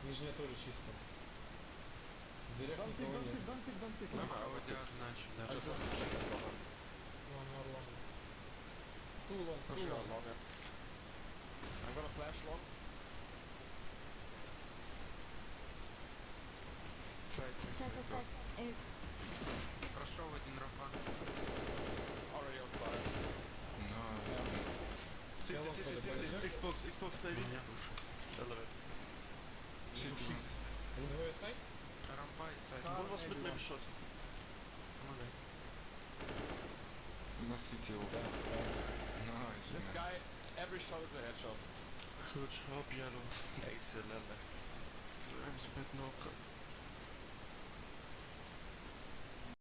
Нижняя тоже чисто. В дверях никого нет. Дантик. Вроде одна сюда. One more long. Two long, two Pushing long. out long, yeah. I'm gonna flash long. Сайт. Прошел один рафа. Already on fire. City. Xbox Navy. Меня душит. Elevate. City. And where is side? Рампа и сайт. One was mid, maybe shot. Помогай. На сити его. Найс. This guy, every shot is a headshot. Good job, yellow. Excellent. I'm a bit knocked.